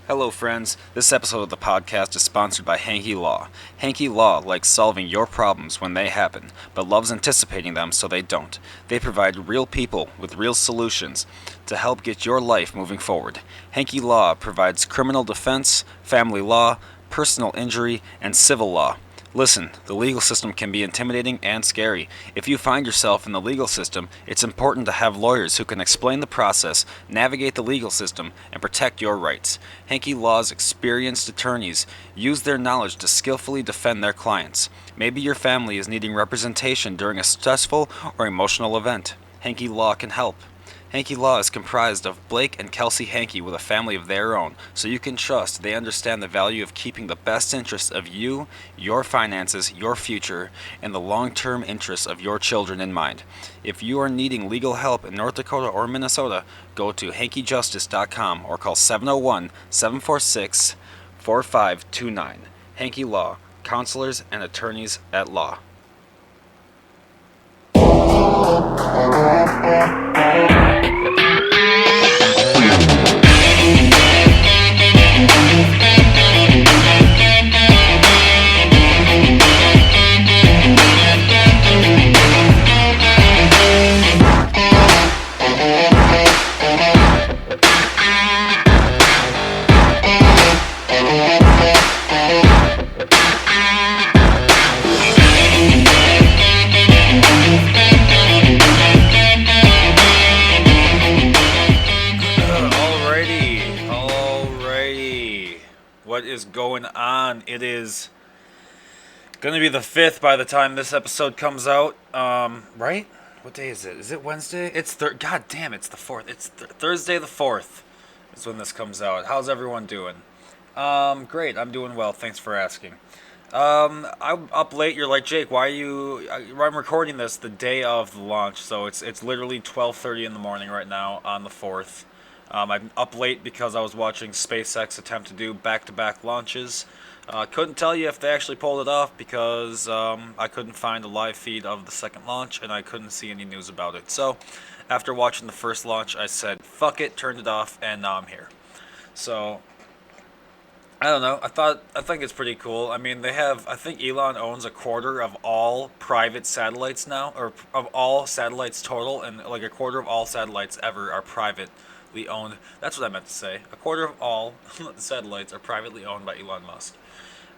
Hello, friends. This episode of the podcast is sponsored by Hanky Law. Hanky Law likes solving your problems when they happen, but loves anticipating them so they don't. They provide real people with real solutions to help get your life moving forward. Hanky Law provides criminal defense, family law, personal injury, and civil law. Listen, the legal system can be intimidating and scary. If you find yourself in the legal system, it's important to have lawyers who can explain the process, navigate the legal system, and protect your rights. Hanky Law's experienced attorneys use their knowledge to skillfully defend their clients. Maybe your family is needing representation during a stressful or emotional event. Hanky Law can help. Hanky Law is comprised of Blake and Kelsey Hanky with a family of their own, so you can trust they understand the value of keeping the best interests of you, your finances, your future, and the long-term interests of your children in mind. If you are needing legal help in North Dakota or Minnesota, go to hankyjustice.com or call 701-746-4529. Hanky Law, counselors and attorneys at law. What is going on? It is gonna be the 5th by the time this episode comes out. Right? What day is it? Is it Wednesday? It's God damn, it's the 4th. It's Thursday the 4th is when this comes out. How's everyone doing? Great. I'm doing well. Thanks for asking. I'm up late. You're like, Jake, why are you? I'm recording this the day of the launch, so it's literally 12:30 in the morning right now on the 4th. I'm up late because I was watching SpaceX attempt to do back-to-back launches. Couldn't tell you if they actually pulled it off because I couldn't find a live feed of the second launch and I couldn't see any news about it. So after watching the first launch, I said, fuck it, turned it off, and now I'm here. So I don't know. I think it's pretty cool. I mean, I think Elon owns a quarter of all private satellites now, or of all satellites total, and like a quarter of all satellites ever are privately owned. That's what I meant to say. A quarter of all satellites are privately owned by Elon Musk.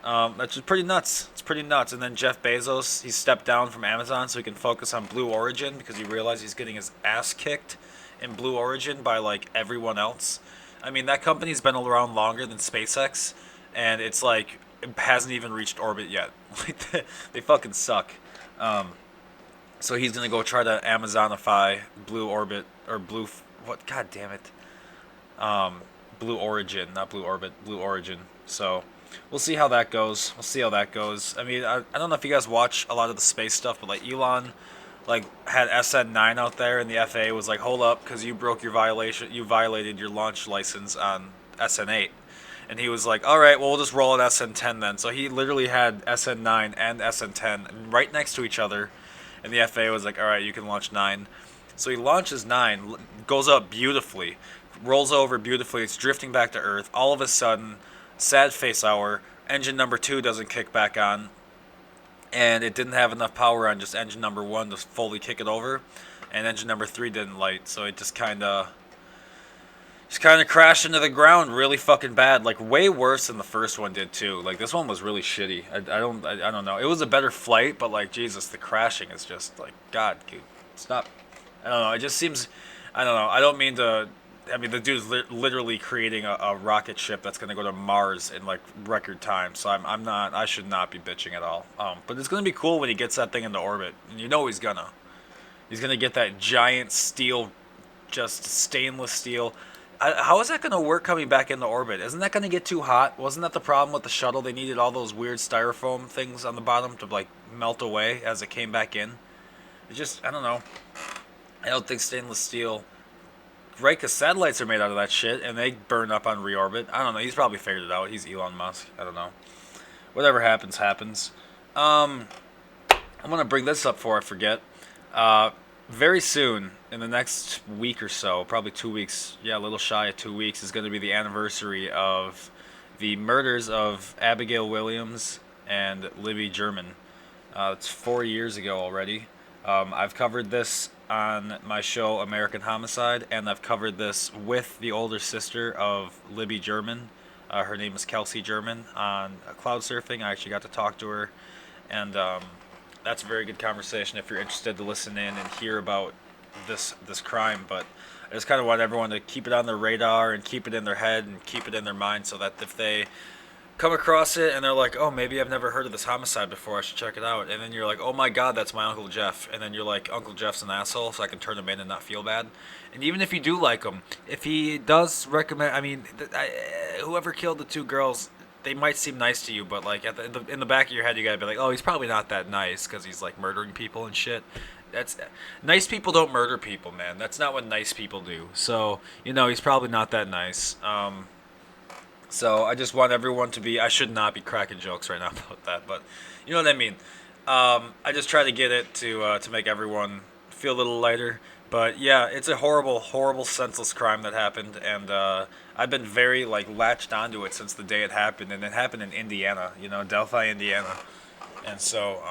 That's just pretty nuts. It's pretty nuts. And then Jeff Bezos, he stepped down from Amazon so he can focus on Blue Origin because he realized he's getting his ass kicked in Blue Origin by like everyone else. I mean, that company's been around longer than SpaceX, and it's like it hasn't even reached orbit yet. Like they fucking suck. So he's gonna go try to Amazonify Blue Orbit or Blue. What? God damn it. Blue Origin, not Blue Orbit. Blue Origin. So we'll see how that goes. I mean, I don't know if you guys watch a lot of the space stuff, but like Elon, like had SN9 out there, and the FAA was like, hold up, because you violated your launch license on SN8. And he was like, all right, well, we'll just roll out SN10 then. So he literally had SN9 and SN10 right next to each other, and the FAA was like, all right, you can launch 9. So he launches 9, goes up beautifully, rolls over beautifully, it's drifting back to Earth. All of a sudden, sad face hour, engine number 2 doesn't kick back on, and it didn't have enough power on just engine number 1 to fully kick it over, and engine number 3 didn't light, so it just kind of crashed into the ground really fucking bad, like way worse than the first one did too. Like this one was really shitty. I don't know. It was a better flight, but like Jesus, the crashing is just like, God, dude, stop. I don't know. It just seems, I don't know. I don't mean to. I mean, the dude's literally creating a rocket ship that's gonna go to Mars in like record time. So I'm not. I should not be bitching at all. But it's gonna be cool when he gets that thing into orbit, and you know he's gonna. He's gonna get that giant steel, just stainless steel. How is that going to work coming back into orbit? Isn't that going to get too hot? Wasn't that the problem with the shuttle? They needed all those weird styrofoam things on the bottom to like melt away as it came back in. It just, I don't know. I don't think stainless steel, right? Because satellites are made out of that shit and they burn up on reorbit. I don't know. He's probably figured it out. He's Elon Musk. I don't know. Whatever happens, happens. I'm going to bring this up before I forget. very soon, in the next week or so, probably 2 weeks, yeah, a little shy of 2 weeks, is going to be the anniversary of the murders of Abigail Williams and Libby German. It's 4 years ago already. I've covered this on my show American Homicide, and I've covered this with the older sister of Libby German. Her name is Kelsey German on Cloud Surfing. I actually got to talk to her, and that's a very good conversation if you're interested to listen in and hear about this crime. But I just kind of want everyone to keep it on their radar and keep it in their head and keep it in their mind, so that if they come across it and they're like, oh, maybe I've never heard of this homicide before, I should check it out. And then you're like, oh my god, that's my Uncle Jeff. And then you're like, Uncle Jeff's an asshole, so I can turn him in and not feel bad. And even if you do like him, if he does recommend, I mean, whoever killed the two girls, they might seem nice to you, but like in the back of your head, you gotta be like, oh, he's probably not that nice because he's like murdering people and shit. That's nice people don't murder people, man. That's not what nice people do. So he's probably not that nice. So I just want everyone to be. I should not be cracking jokes right now about that, but you know what I mean. I just try to get it to make everyone feel a little lighter. But yeah, it's a horrible, horrible, senseless crime that happened, and I've been very like latched onto it since the day it happened, and it happened in Indiana, Delphi, Indiana, and so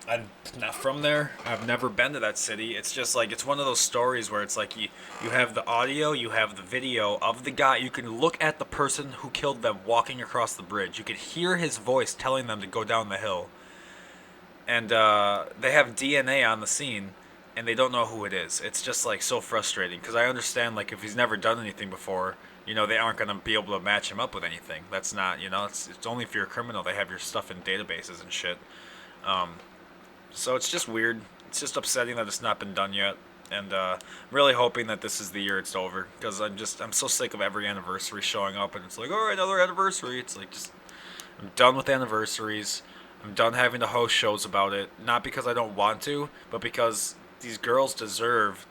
I'm not from there. I've never been to that city. It's just like it's one of those stories where it's like you have the audio, you have the video of the guy. You can look at the person who killed them walking across the bridge. You could hear his voice telling them to go down the hill. And they have DNA on the scene, and they don't know who it is. It's just like so frustrating because I understand like if he's never done anything before, they aren't gonna be able to match him up with anything. That's not, it's only if you're a criminal they have your stuff in databases and shit. So it's just weird. It's just upsetting that it's not been done yet, and I'm really hoping that this is the year it's over because I'm so sick of every anniversary showing up and it's like, all right, another anniversary. It's like I'm done with anniversaries. I'm done having to host shows about it, not because I don't want to, but because these girls deserve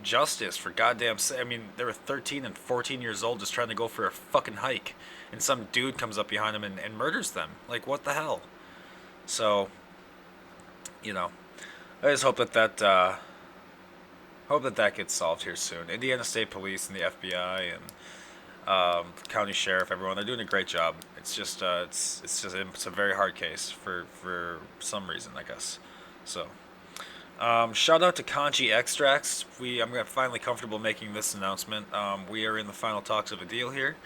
justice for goddamn sake. I mean, they were 13 and 14 years old just trying to go for a fucking hike, and some dude comes up behind them and murders them. Like, what the hell? So, I just hope that gets solved here soon. Indiana State Police and the FBI and county sheriff, everyone, they're doing a great job. It's just it's a very hard case for some reason, I guess. So, shout out to Kanji Extracts. I'm finally comfortable making this announcement. We are in the final talks of a deal here,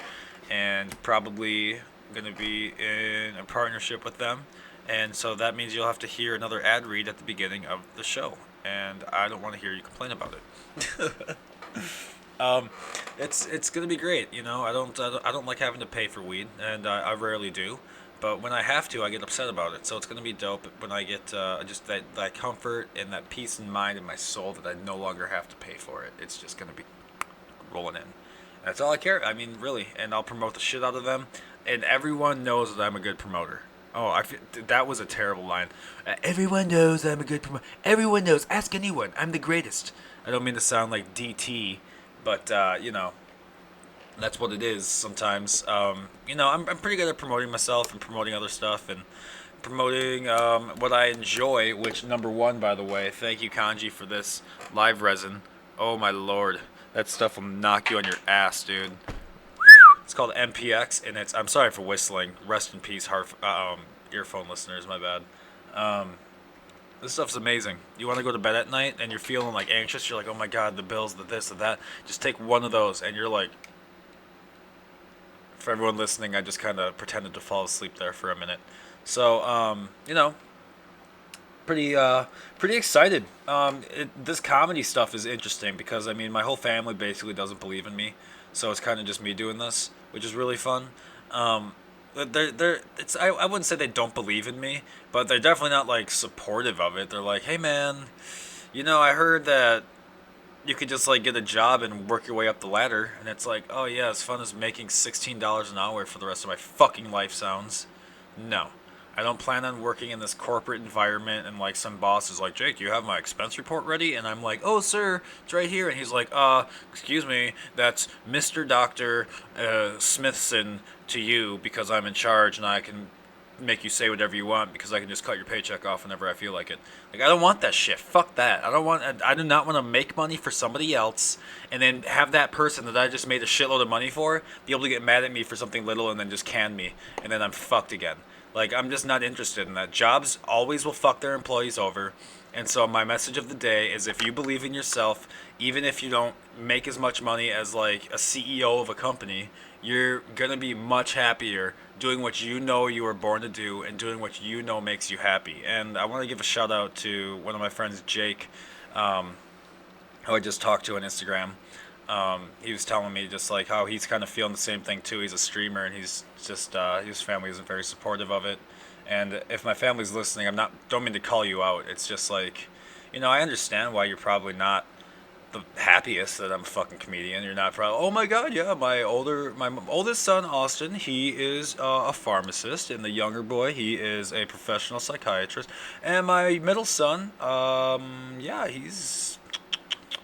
and probably going to be in a partnership with them. And so that means you'll have to hear another ad read at the beginning of the show, and I don't want to hear you complain about it. It's gonna be great. I don't like having to pay for weed, and I rarely do. But when I have to, I get upset about it. So it's gonna be dope when I get just that comfort and that peace in mind in my soul that I no longer have to pay for it. It's just gonna be rolling in. That's all I care. I mean, really, and I'll promote the shit out of them, and everyone knows that I'm a good promoter. Oh, that was a terrible line. Everyone knows I'm a good promoter. Everyone knows. Ask anyone. I'm the greatest. I don't mean to sound like DT, but that's what it is sometimes. I'm pretty good at promoting myself and promoting other stuff and promoting what I enjoy. Which number one, by the way, thank you Kanji for this live resin. Oh my lord, that stuff will knock you on your ass, dude. It's called MPX, and I'm sorry for whistling. Rest in peace, earphone listeners. My bad. This stuff's amazing. You want to go to bed at night, and you're feeling like anxious. You're like, oh my god, the bills, the this, the that. Just take one of those, and you're like. For everyone listening, I just kind of pretended to fall asleep there for a minute. So, pretty excited. This comedy stuff is interesting because my whole family basically doesn't believe in me. So it's kind of just me doing this, which is really fun. I wouldn't say they don't believe in me, but they're definitely not like supportive of it. They're like, hey man, I heard that you could just like get a job and work your way up the ladder, and it's like, oh yeah, as fun as making $16 an hour for the rest of my fucking life sounds. No. I don't plan on working in this corporate environment and like some boss is like, Jake, do you have my expense report ready? And I'm like, oh sir, it's right here. And he's like, excuse me, that's Mr. Dr. Smithson to you because I'm in charge and I can make you say whatever you want because I can just cut your paycheck off whenever I feel like it. Like, I don't want that shit. Fuck that. I do not want to make money for somebody else and then have that person that I just made a shitload of money for be able to get mad at me for something little and then just can me and then I'm fucked again. Like, I'm just not interested in that. Jobs always will fuck their employees over. And so my message of the day is, if you believe in yourself, even if you don't make as much money as like a CEO of a company, you're going to be much happier doing what you know you were born to do and doing what you know makes you happy. And I want to give a shout out to one of my friends, Jake, who I just talked to on Instagram. He was telling me just like how he's kind of feeling the same thing too. He's a streamer and he's just his family isn't very supportive of it. And if my family's listening, don't mean to call you out. It's just like, I understand why you're probably not the happiest that I'm a fucking comedian. You're not probably, oh my god, yeah, my oldest son Austin, he is a pharmacist, and the younger boy, he is a professional psychiatrist, and my middle son, yeah, he's,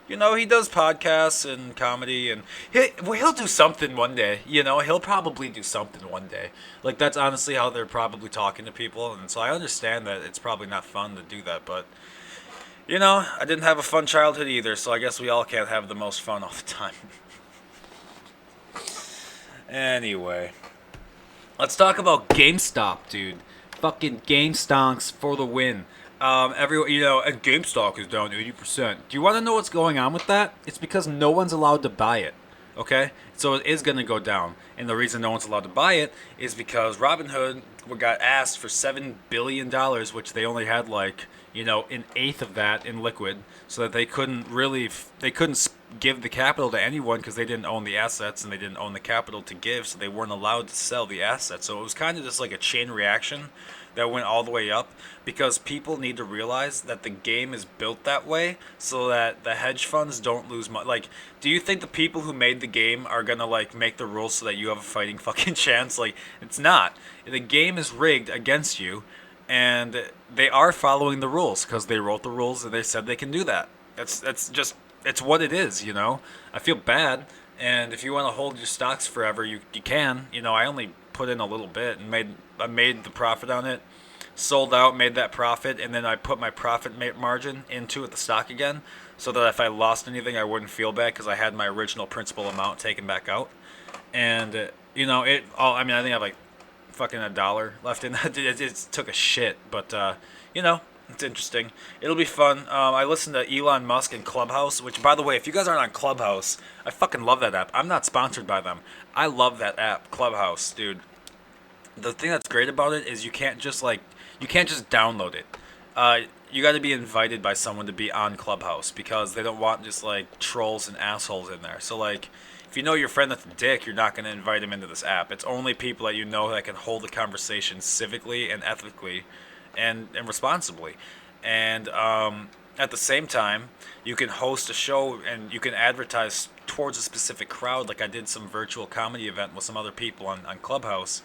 he does podcasts and comedy, and he'll do something one day. He'll probably do something one day. Like, that's honestly how they're probably talking to people, and so I understand that it's probably not fun to do that, but, I didn't have a fun childhood either, so I guess we all can't have the most fun all the time. Anyway, let's talk about GameStop, dude. Fucking GameStonks for the win. Everyone, and GameStop is down 80%. Do you want to know what's going on with that? It's because no one's allowed to buy it. Okay? So it is going to go down. And the reason no one's allowed to buy it is because Robinhood got asked for $7 billion, which they only had an eighth of that in liquid, so that they couldn't give the capital to anyone because they didn't own the assets and they didn't own the capital to give, so they weren't allowed to sell the assets. So it was kind of just like a chain reaction that went all the way up, because people need to realize that the game is built that way so that the hedge funds don't lose money. Like, do you think the people who made the game are gonna make the rules so that you have a fighting fucking chance? Like, it's not. The game is rigged against you, and they are following the rules because they wrote the rules and they said they can do that. It's what it is. I feel bad, and if you want to hold your stocks forever, you can. I only put in a little bit and made the profit on it, sold out, made that profit, and then I put my profit margin into the stock again, so that if I lost anything, I wouldn't feel bad because I had my original principal amount taken back out. And I think I have fucking $1 left in that. It took a shit, but it's interesting. It'll be fun. I listened to Elon Musk and Clubhouse, which, by the way, if you guys aren't on Clubhouse, I fucking love that app. I'm not sponsored by them. I love that app, Clubhouse, dude. The thing that's great about it is you can't just download it. You got to be invited by someone to be on Clubhouse because they don't want just trolls and assholes in there. So if you know your friend that's a dick, you're not going to invite him into this app. It's only people that you know that can hold a conversation civically and ethically and responsibly. And at the same time, you can host a show and you can advertise towards a specific crowd. Like, I did some virtual comedy event with some other people on Clubhouse.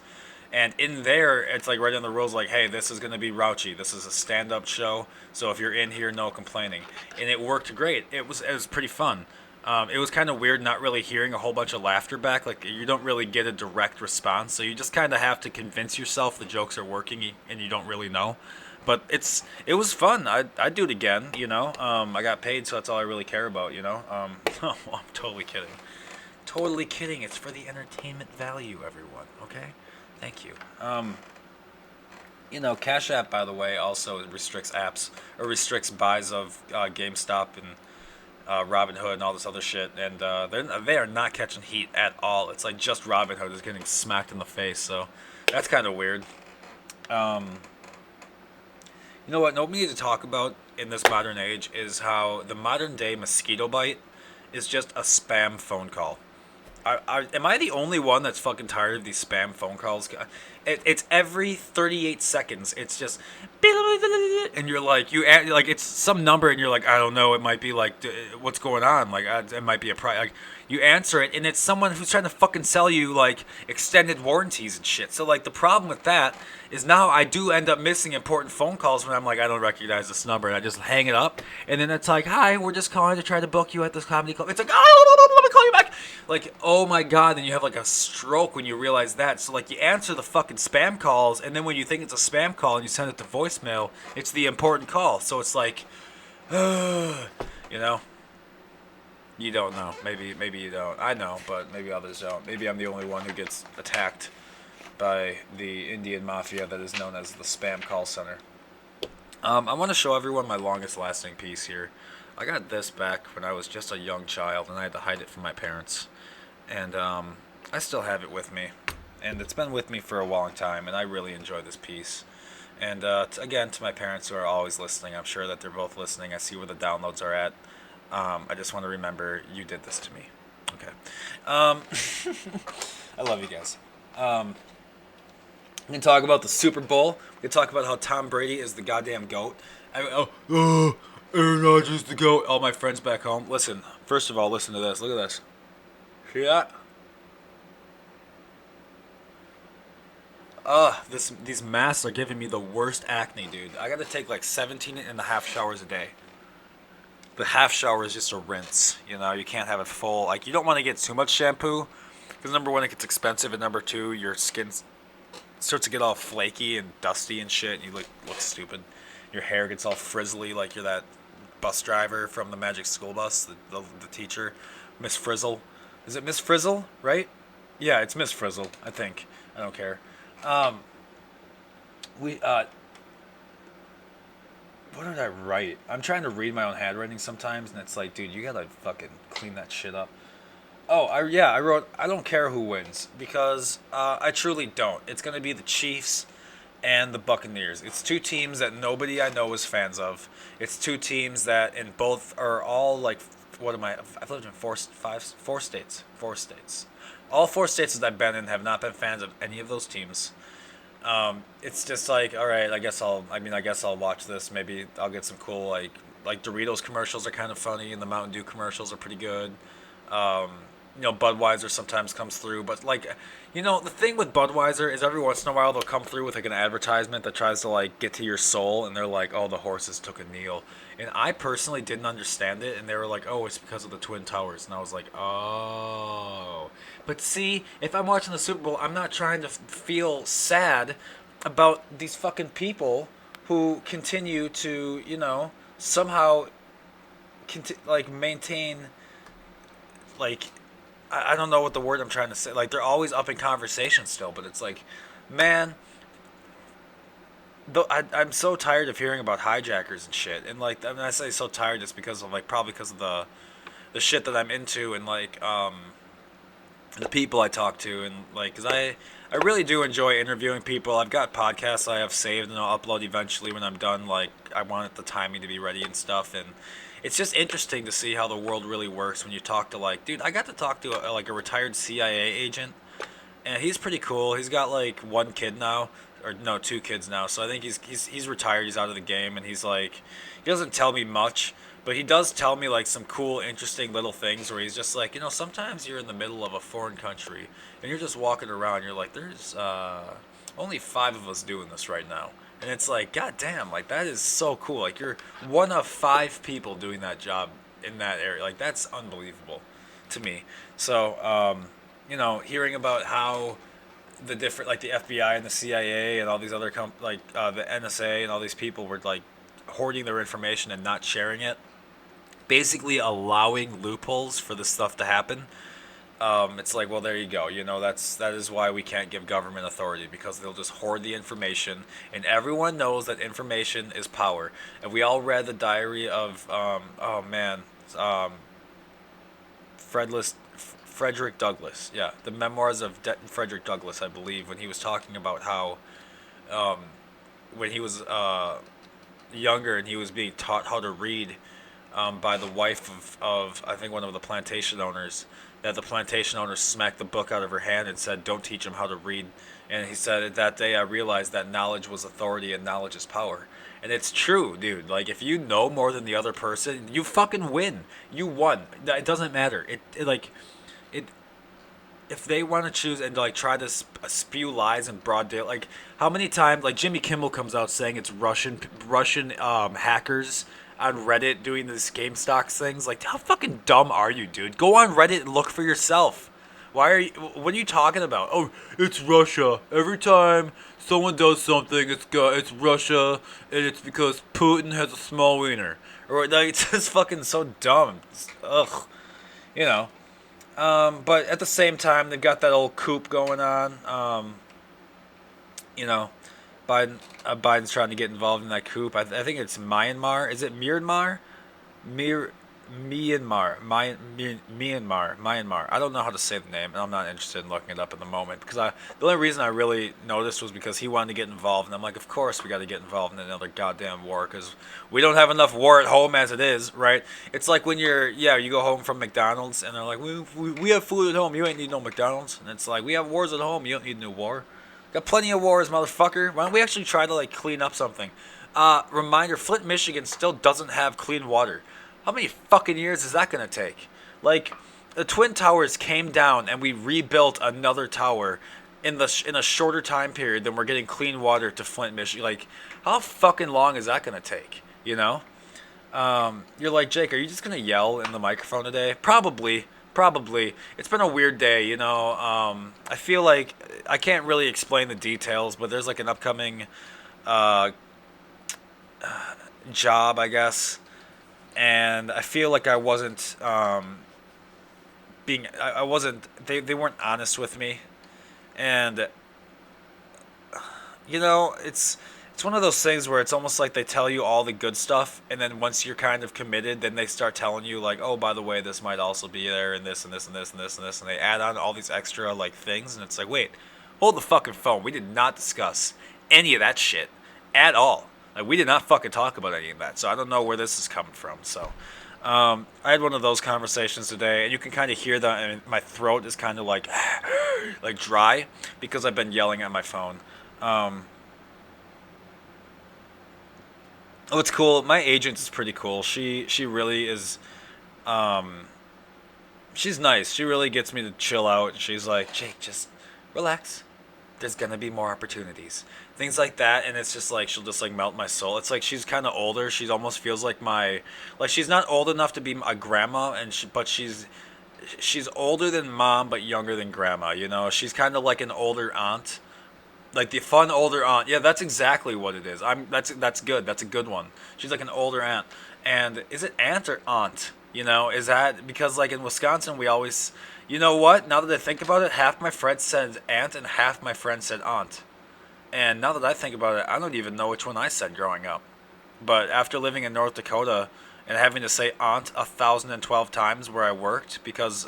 And in there, it's right on the rules, hey, this is going to be raunchy. This is a stand-up show, so if you're in here, no complaining. And it worked great. It was pretty fun. It was kind of weird not really hearing a whole bunch of laughter back. You don't really get a direct response, so you just kind of have to convince yourself the jokes are working, and you don't really know. But it was fun. I'd do it again, I got paid, so that's all I really care about, I'm totally kidding. Totally kidding. It's for the entertainment value, everyone, okay? Thank you. Cash App, by the way, also restricts apps or restricts buys of GameStop and Robinhood and all this other shit, and they are not catching heat at all. It's just Robinhood is getting smacked in the face, so that's kind of weird. You know what nobody needs to talk about in this modern age is how the modern day mosquito bite is just a spam phone call. Am I the only one that's fucking tired of these spam phone calls? It's every 38 seconds. It's just, and you're it's some number, and you're I don't know. It might be what's going on? It might be a You answer it, and it's someone who's trying to fucking sell you like extended warranties and shit. So like the problem with that is now I do end up missing important phone calls when I'm like, I don't recognize this number, and I just hang it up, and then it's like, hi, we're just calling to try to book you at this comedy club. It's like, oh, let me call you back. Like, oh my god, then you have like a stroke when you realize that. So like you answer the fucking spam calls, and then when you think it's a spam call and you send it to voicemail, it's the important call. So it's like, you know. You don't know. Maybe you don't. I know, but maybe others don't. Maybe I'm the only one who gets attacked by the Indian mafia that is known as the spam call center. I want to show everyone my longest lasting piece here. I got this back when I was just a young child, and I had to hide it from my parents. And I still have it with me. And it's been with me for a long time, and I really enjoy this piece. And again, to my parents who are always listening, I'm sure that they're both listening. I see where the downloads are at. I just want to remember you did this to me. Okay. I love you guys. We can talk about the Super Bowl. We can talk about how Tom Brady is the goddamn GOAT. Aaron Rodgers the GOAT. All my friends back home. Listen, first of all, listen to this. Look at this. See that? These masks are giving me the worst acne, dude. I gotta take like 17 and a half showers a day. The half shower is just a rinse. You know, you can't have it full. Like, you don't want to get too much shampoo. Because number one, it gets expensive. And number two, your skin starts to get all flaky and dusty and shit. And you look stupid. Your hair gets all frizzly like you're that bus driver from the Magic School Bus. The teacher. Miss Frizzle. Is it Miss Frizzle, right? Yeah, it's Miss Frizzle, I think. I don't care. What did I write? I'm trying to read my own handwriting sometimes, and it's like, dude, you gotta fucking clean that shit up. Oh, I wrote, I don't care who wins, because I truly don't. It's gonna be the Chiefs and the Buccaneers. It's two teams that nobody I know is fans of. It's two teams that in both are all like, I've lived in four states. All four states that I've been in have not been fans of any of those teams. It's just like, all right, I guess I'll watch this. Maybe I'll get some cool, like Doritos commercials are kind of funny, and the Mountain Dew commercials are pretty good. Budweiser sometimes comes through, but the thing with Budweiser is every once in a while they'll come through with like an advertisement that tries to like get to your soul, and they're like, oh, the horses took a kneel. And I personally didn't understand it, and they were like, oh, it's because of the Twin Towers. And I was like, oh. But see, if I'm watching the Super Bowl, I'm not trying to feel sad about these fucking people who continue to, somehow maintain, I don't know what the word I'm trying to say. Like, they're always up in conversation still, but it's like, man, I'm so tired of hearing about hijackers and shit. And I say so tired just because of probably because of the shit that I'm into, and the people I talk to, and because I really do enjoy interviewing people. I've got podcasts I have saved and I'll upload eventually when I'm done. I want the timing to be ready and stuff, and it's just interesting to see how the world really works when you talk to dude, I got to talk to a retired CIA agent, and he's pretty cool. He's got one kid now, or no, two kids now. So I think he's retired. He's out of the game, and he doesn't tell me much, but he does tell me some cool, interesting little things where he's just sometimes you're in the middle of a foreign country and you're just walking around. You're like, there's only 5 of us doing this right now, and it's god damn, that is so cool. You're one of 5 people doing that job in that area. That's unbelievable to me. So hearing about how the different the FBI and the CIA and all these other the NSA and all these people were hoarding their information and not sharing it, basically allowing loopholes for this stuff to happen. It's well, there you go. That is why we can't give government authority, because they'll just hoard the information, and everyone knows that information is power. And we all read the diary of Frederick Douglass. Yeah, the memoirs of Frederick Douglass, I believe, when he was talking about how when he was younger and he was being taught how to read by the wife of I think one of the plantation owners, that the plantation owner smacked the book out of her hand and said, don't teach him how to read. And he said, that day I realized that knowledge was authority and knowledge is power. And it's true, dude. If you know more than the other person, you fucking win. You won. It doesn't matter. it if they want to choose and like try to spew lies in broad daylight, like how many times like Jimmy Kimmel comes out saying it's Russian hackers on Reddit doing these GameStop things. Like how fucking dumb are you, dude? Go on Reddit and look for yourself. Why are you? What are you talking about? Oh, it's Russia. Every time someone does something, it's Russia, and it's because Putin has a small wiener. Or like it's just fucking so dumb. Ugh, you know. But at the same time, they've got that old coup going on. You know, Biden's trying to get involved in that coup. I think it's Myanmar. Is it Myanmar? Mir, Myanmar. I don't know how to say the name, and I'm not interested in looking it up at the moment because the only reason I really noticed was because he wanted to get involved, and I'm like, of course we got to get involved in another goddamn war because we don't have enough war at home as it is, right? It's like when you go home from McDonald's and they're like, we have food at home, you ain't need no McDonald's, and it's like we have wars at home, you don't need no war. Got plenty of wars, motherfucker. Why don't we actually try to like clean up something? Reminder: Flint, Michigan still doesn't have clean water. How many fucking years is that gonna take? Like, the Twin Towers came down and we rebuilt another tower in a shorter time period than we're getting clean water to Flint, Michigan. Like, how fucking long is that gonna take? You know? You're like, Jake, are you just gonna yell in the microphone today? Probably. Probably. It's been a weird day, you know. I feel like I can't really explain the details, but there's like an upcoming uh, job, I guess, and I feel like I wasn't I wasn't they weren't honest with me, and it's one of those things where it's almost like they tell you all the good stuff, and then once you're kind of committed, then they start telling you like, oh, by the way, this might also be there, and this and this and this and this and this, and they add on all these extra like things, and it's like, wait, hold the fucking phone. We did not discuss any of that shit at all. Like we did not fucking talk about any of that, so I don't know where this is coming from. So I had one of those conversations today, and you can kind of hear that, and my throat is kind of like like dry because I've been yelling at my phone. Um, What's cool? My agent is pretty cool. She really is. Um, she's nice. She really gets me to chill out. She's like, Jake, just relax. There's gonna be more opportunities, things like that. And it's just like she'll just like melt my soul. It's like she's kind of older. She almost feels like like she's not old enough to be a grandma, but she's older than mom, but younger than grandma. You know, she's kind of like an older aunt, like the fun older aunt. Yeah, that's exactly what it is. That's good. That's a good one. She's like an older aunt. And is it aunt or aunt? You know, is that because like in Wisconsin we always, you know what? Now that I think about it, half my friends said aunt and half my friends said aunt. And now that I think about it, I don't even know which one I said growing up. But after living in North Dakota and having to say aunt 1,012 times where I worked because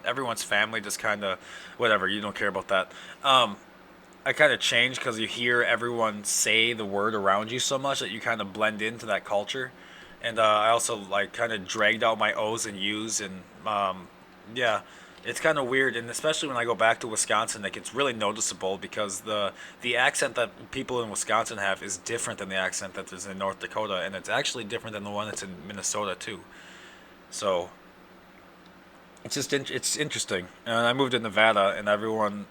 everyone's family just kind of whatever. You don't care about that. I kind of changed because you hear everyone say the word around you so much that you kind of blend into that culture. And I also like kind of dragged out my O's and U's, and yeah, it's kind of weird. And especially when I go back to Wisconsin, like it's really noticeable because the accent that people in Wisconsin have is different than the accent that is in North Dakota, and it's actually different than the one that's in Minnesota too. So it's interesting. And I moved to Nevada, and everyone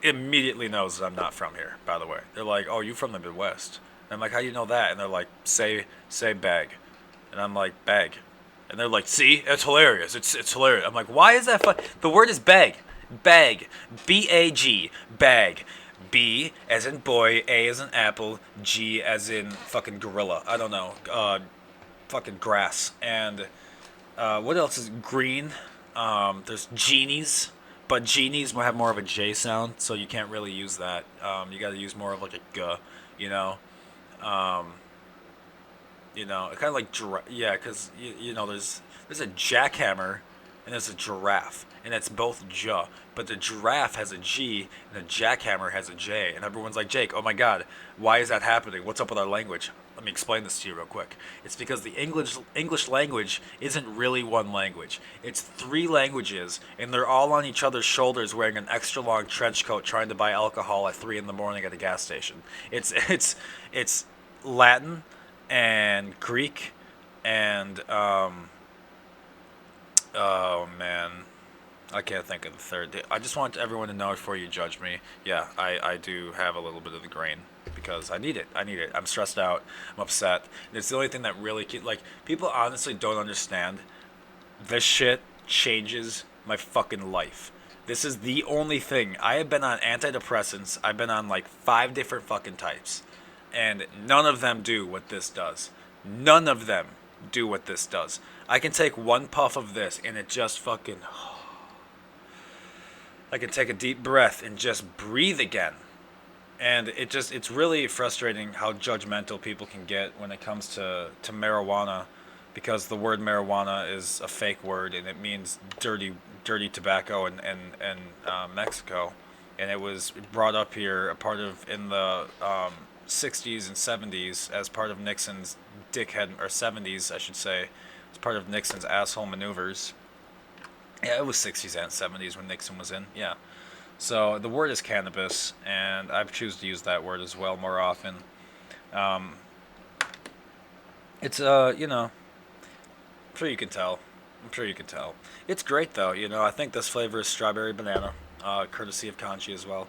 immediately knows that I'm not from here. By the way, they're like, "Oh, you from the Midwest?" And I'm like, "How do you know that?" And they're like, "Say bag," and I'm like, "Bag," and they're like, "See, it's hilarious. It's hilarious." I'm like, "Why is that fun?" The word is bag, bag, B-A-G, bag. B as in boy, A as in apple, G as in fucking gorilla. I don't know. Fucking grass. And what else is green? There's genies, but genies will have more of a J sound, so you can't really use that. You got to use more of like a G, you know. Um, kind of like yeah, because there's a jackhammer and there's a giraffe, and it's both J, but the giraffe has a G and the jackhammer has a J, and everyone's like, Jake, oh my God, why is that happening? What's up with our language? Let me explain this to you real quick. It's because the English language isn't really one language. It's three languages, and they're all on each other's shoulders wearing an extra long trench coat trying to buy alcohol at 3 in the morning at a gas station. It's Latin and Greek and oh man, I can't think of the third. I just want everyone to know before you judge me. Yeah, I do have a little bit of the grain because I need it. I need it. I'm stressed out. I'm upset. And it's the only thing that really like people honestly don't understand. This shit changes my fucking life. This is the only thing. I have been on antidepressants. I've been on like 5 different fucking types. And none of them do what this does. None of them do what this does. I can take one puff of this and it just fucking. I can take a deep breath and just breathe again. And it's really frustrating how judgmental people can get when it comes to marijuana, because the word marijuana is a fake word and it means dirty tobacco in Mexico. And it was brought up here in the 60s and 70s as part of Nixon's dickhead, or 70s I should say, as part of Nixon's asshole maneuvers. Yeah, it was 60s and 70s when Nixon was in. Yeah. So the word is cannabis, and I choose to use that word as well more often. It's I'm sure you can tell. I'm sure you can tell. It's great though. I think this flavor is strawberry banana, courtesy of Conchi as well.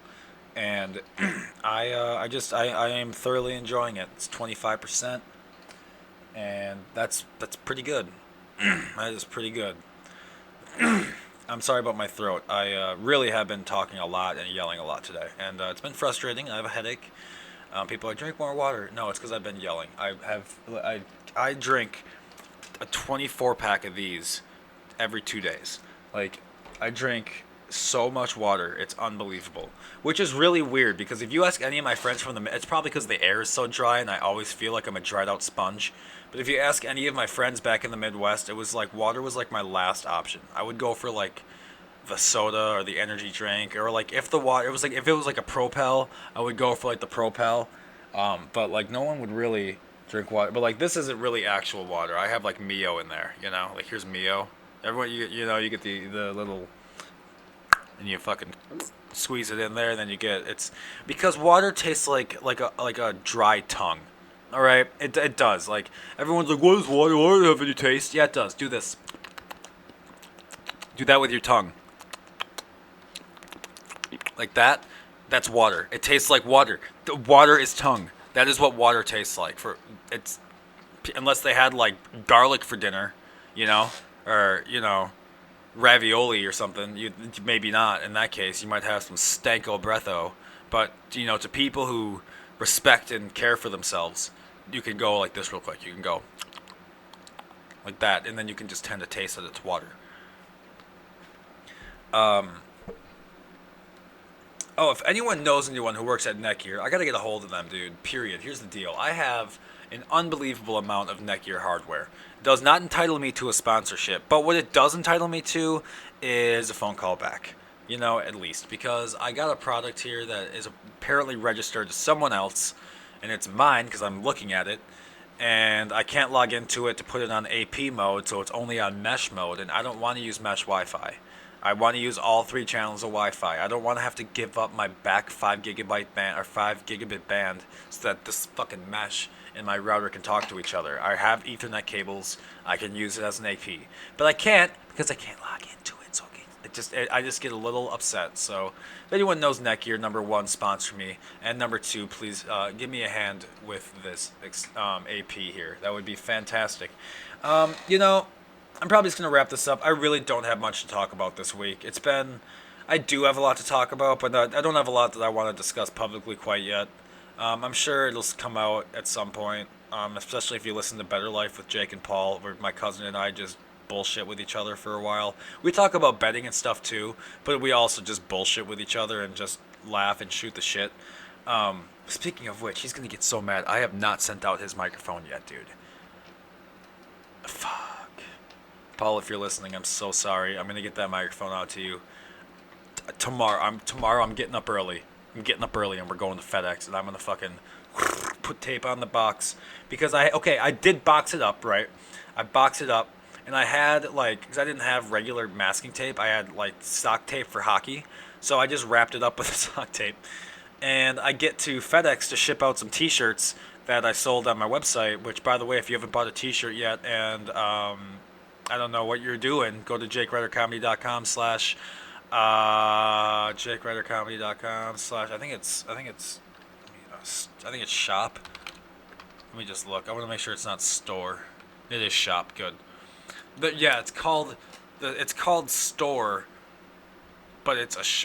And I am thoroughly enjoying it. It's 25%, and that's pretty good. That is pretty good. I'm sorry about my throat. I really have been talking a lot and yelling a lot today, and it's been frustrating. I have a headache. People are drink more water. No, it's because I've been yelling. I drink a 24 pack of these every 2 days. Like, I drink so much water, it's unbelievable. Which is really weird, because if you ask any of my friends it's probably because the air is so dry and I always feel like I'm a dried out sponge. But if you ask any of my friends back in the Midwest, it was like water was like my last option. I would go for like the soda or the energy drink, or like if it was like a Propel, I would go for like the Propel. But like no one would really drink water. But like this isn't really actual water. I have like Mio in there, Like here's Mio. Everyone, you get the little, and you fucking squeeze it in there, and then you get it's because water tastes like a dry tongue. All right, it does. Like everyone's like, what is water? Water have any taste? Yeah, it does. Do this. Do that with your tongue. Like that. That's water. It tastes like water. The water is tongue. That is what water tastes like. Unless they had like garlic for dinner, or ravioli or something. You maybe not. In that case, you might have some stanko breatho. But to people who respect and care for themselves, you can go like this real quick. You can go like that, and then you can just tend to taste that it's water. Oh, if anyone knows anyone who works at Netgear, I gotta get a hold of them, dude. Period. Here's the deal. I have an unbelievable amount of Netgear hardware. It does not entitle me to a sponsorship, but what it does entitle me to is a phone call back. At least. Because I got a product here that is apparently registered to someone else, and it's mine because I'm looking at it, and I can't log into it to put it on AP mode, so it's only on mesh mode, and I don't want to use mesh Wi-Fi. I want to use all 3 channels of Wi-Fi. I don't want to have to give up my back 5 gigabit band so that this fucking mesh and my router can talk to each other. I have Ethernet cables. I can use it as an AP, but I can't because I can't log into it. So I just get a little upset. So if anyone knows Netgear, number 1, sponsor me, and number 2, please give me a hand with this AP here. That would be fantastic. I'm probably just going to wrap this up. I really don't have much to talk about this week. I do have a lot to talk about, but I don't have a lot that I want to discuss publicly quite yet. I'm sure it'll come out at some point, especially if you listen to Better Life with Jake and Paul, where my cousin and I just bullshit with each other for a while. We talk about betting and stuff too, but we also just bullshit with each other and just laugh and shoot the shit. Speaking of which, he's going to get so mad. I have not sent out his microphone yet, dude. Fuck. Paul, if you're listening, I'm so sorry. I'm gonna get that microphone out to you tomorrow. I'm getting up early. And we're going to FedEx, and I'm gonna fucking put tape on the box because I did box it up, right? I boxed it up, and I had because I didn't have regular masking tape. I had stock tape for hockey, so I just wrapped it up with stock tape. And I get to FedEx to ship out some T-shirts that I sold on my website. Which, by the way, if you haven't bought a T-shirt yet, and I don't know what you're doing, go to jakeridercomedy.com slash jakeridercomedy.com slash I think it's shop. Let me just look. I want to make sure it's not store. It is shop. Good. Yeah, it's called store, but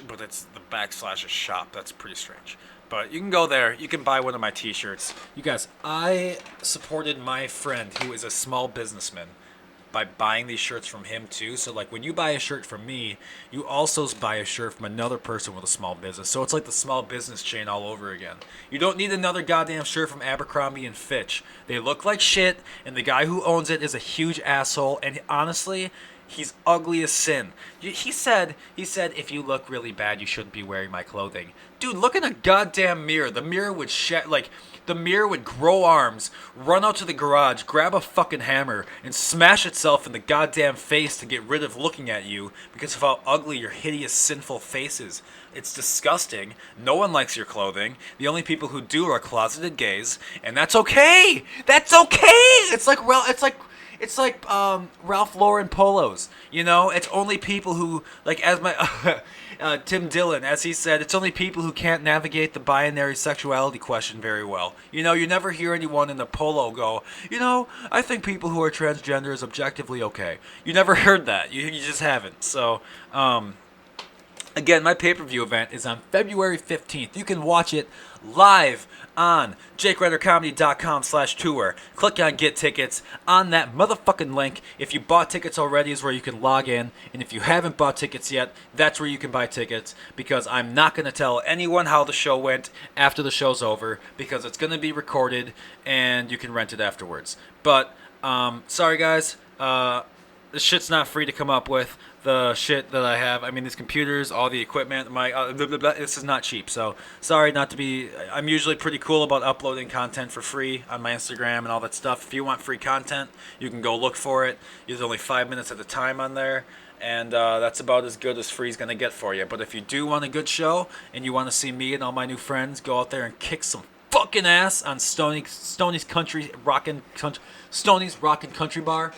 but it's the backslash is shop. That's pretty strange. But you can go there. You can buy one of my T-shirts. You guys, I supported my friend who is a small businessman by buying these shirts from him too. So like when you buy a shirt from me, you also buy a shirt from another person with a small business. So it's like the small business chain all over again. You don't need another goddamn shirt from Abercrombie and Fitch. They look like shit, and the guy who owns it is a huge asshole. And honestly, he's ugly as sin. He said if you look really bad, you shouldn't be wearing my clothing. Dude, look in a goddamn mirror. The mirror would the mirror would grow arms, run out to the garage, grab a fucking hammer, and smash itself in the goddamn face to get rid of looking at you because of how ugly your hideous, sinful face is. It's disgusting. No one likes your clothing. The only people who do are closeted gays, and that's okay. That's okay. It's like Ralph Lauren polos. You know, it's only people who like as my Tim Dillon, as he said, it's only people who can't navigate the binary sexuality question very well. You know, you never hear anyone in the polo go, you know, I think people who are transgender is objectively okay. You never heard that. You just haven't. So, again, my pay-per-view event is on February 15th. You can watch it live on jakeridercomedy.com/tour. Click on Get Tickets on that motherfucking link. If you bought tickets already is where you can log in. And if you haven't bought tickets yet, that's where you can buy tickets. Because I'm not going to tell anyone how the show went after the show's over. Because it's going to be recorded and you can rent it afterwards. But, sorry guys. This shit's not free to come up with. The shit that I have, I mean, these computers, all the equipment, blah, blah, blah, this is not cheap. So, sorry not to be, I'm usually pretty cool about uploading content for free on my Instagram and all that stuff. If you want free content, you can go look for it. There's only 5 minutes at a time on there. And that's about as good as free's going to get for you. But if you do want a good show and you want to see me and all my new friends go out there and kick some fucking ass on Stoney's Rockin' Country Bar,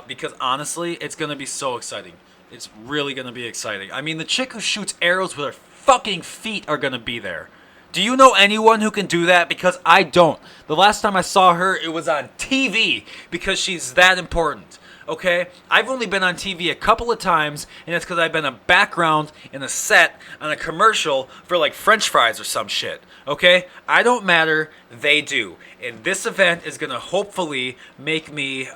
because honestly, it's going to be so exciting. It's really going to be exciting. I mean, the chick who shoots arrows with her fucking feet are going to be there. Do you know anyone who can do that? Because I don't. The last time I saw her, it was on TV because she's that important. Okay? I've only been on TV a couple of times, and it's because I've been a background in a set on a commercial for like French fries or some shit. Okay? I don't matter. They do. And this event is going to hopefully make me,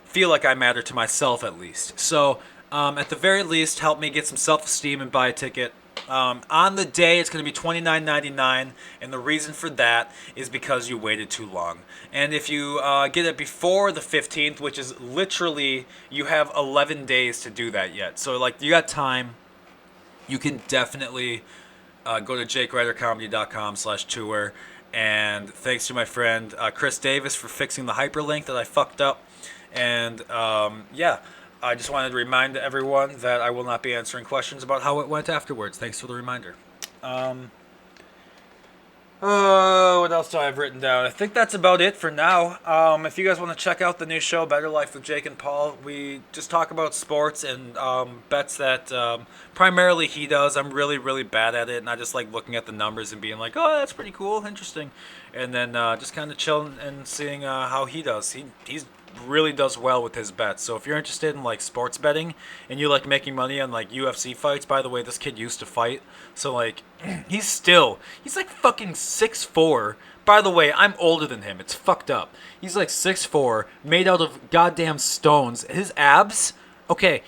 feel like I matter to myself at least. So, at the very least, help me get some self-esteem and buy a ticket. On the day, it's going to be $29.99, and the reason for that is because you waited too long. And if you get it before the 15th, which is literally, you have 11 days to do that yet. So, like, you got time. You can definitely go to jakeridercomedy.com/tour. And thanks to my friend Chris Davis for fixing the hyperlink that I fucked up. And, I just wanted to remind everyone that I will not be answering questions about how it went afterwards. Thanks for the reminder. What else do I have written down? I think that's about it for now. If you guys want to check out the new show, Better Life with Jake and Paul, we just talk about sports and bets that primarily he does. I'm really, really bad at it, and I just like looking at the numbers and being like, oh, that's pretty cool, interesting. And then just kind of chilling and seeing how he does. He's really does well with his bets. So if you're interested in like sports betting and you like making money on like UFC fights, by the way, this kid used to fight. So like he's like fucking 6'4". By the way, I'm older than him. It's fucked up. He's like 6'4", made out of goddamn stones. His abs, okay,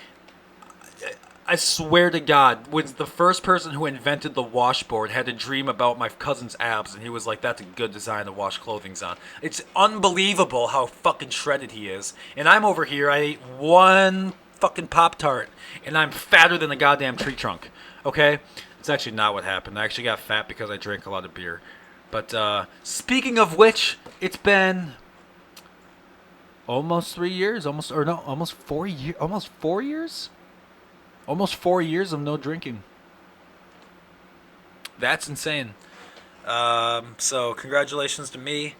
I swear to God, when the first person who invented the washboard had a dream about my cousin's abs, and he was like, that's a good design to wash clothing on. It's unbelievable how fucking shredded he is. And I'm over here, I ate one fucking Pop-Tart, and I'm fatter than a goddamn tree trunk. Okay? It's actually not what happened. I actually got fat because I drank a lot of beer. But, speaking of which, it's been almost 3 years, almost 4 years, almost 4 years? Almost 4 years of no drinking. That's insane. So congratulations to me.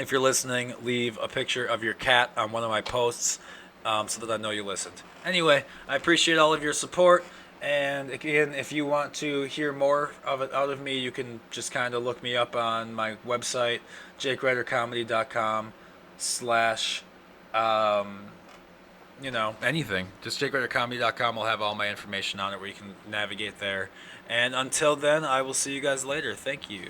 if you're listening, leave a picture of your cat on one of my posts so that I know you listened. Anyway, I appreciate all of your support. And again, if you want to hear more of it out of me, you can just kind of look me up on my website, jakewritercomedy.com / anything. Just jakewritercomedy.com will have all my information on it where you can navigate there. And until then, I will see you guys later. Thank you.